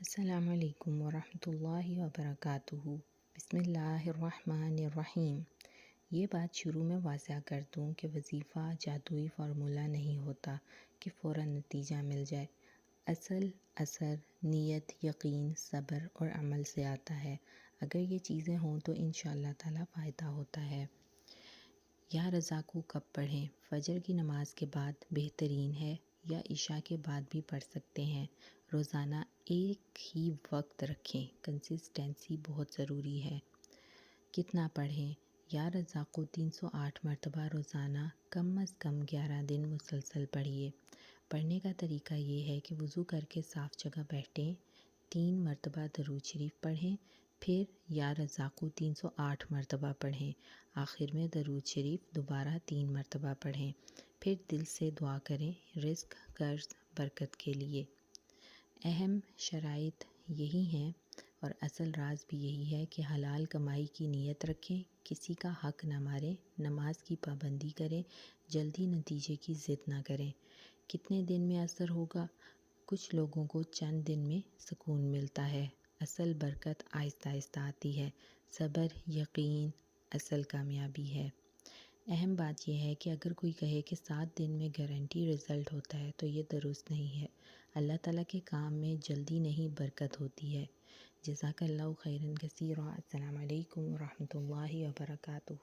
السلام علیکم ورحمۃ اللہ وبرکاتہ۔ بسم اللہ الرحمن الرحیم۔ یہ بات شروع میں واضح کر دوں کہ وظیفہ جادوئی فارمولہ نہیں ہوتا کہ فوراً نتیجہ مل جائے۔ اصل اثر نیت، یقین، صبر اور عمل سے آتا ہے۔ اگر یہ چیزیں ہوں تو انشاءاللہ تعالیٰ فائدہ ہوتا ہے۔ یا رضا کو کب پڑھیں؟ فجر کی نماز کے بعد بہترین ہے، یا عشاء کے بعد بھی پڑھ سکتے ہیں۔ روزانہ ایک ہی وقت رکھیں، کنسسٹنسی بہت ضروری ہے۔ کتنا پڑھیں؟ یا رضا کو 308 مرتبہ روزانہ کم از کم 11 دن مسلسل پڑھیے۔ پڑھنے کا طریقہ یہ ہے کہ وضو کر کے صاف جگہ بیٹھیں، 3 مرتبہ درود شریف پڑھیں، پھر یا رضا کو 308 مرتبہ پڑھیں، آخر میں درود شریف دوبارہ 3 مرتبہ پڑھیں، پھر دل سے دعا کریں رزق، قرض، برکت کے لیے۔ اہم شرائط یہی ہیں اور اصل راز بھی یہی ہے کہ حلال کمائی کی نیت رکھیں، کسی کا حق نہ ماریں، نماز کی پابندی کریں، جلدی نتیجے کی ضد نہ کریں۔ کتنے دن میں اثر ہوگا؟ کچھ لوگوں کو چند دن میں سکون ملتا ہے، اصل برکت آہستہ آہستہ آتی ہے۔ صبر، یقین اصل کامیابی ہے۔ اہم بات یہ ہے کہ اگر کوئی کہے کہ 7 دن میں گارنٹی رزلٹ ہوتا ہے تو یہ درست نہیں ہے۔ اللہ تعالیٰ کے کام میں جلدی نہیں، برکت ہوتی ہے۔ جزاک اللہ خیراً کثیرا۔ السلام علیکم ورحمۃ اللہ وبرکاتہ۔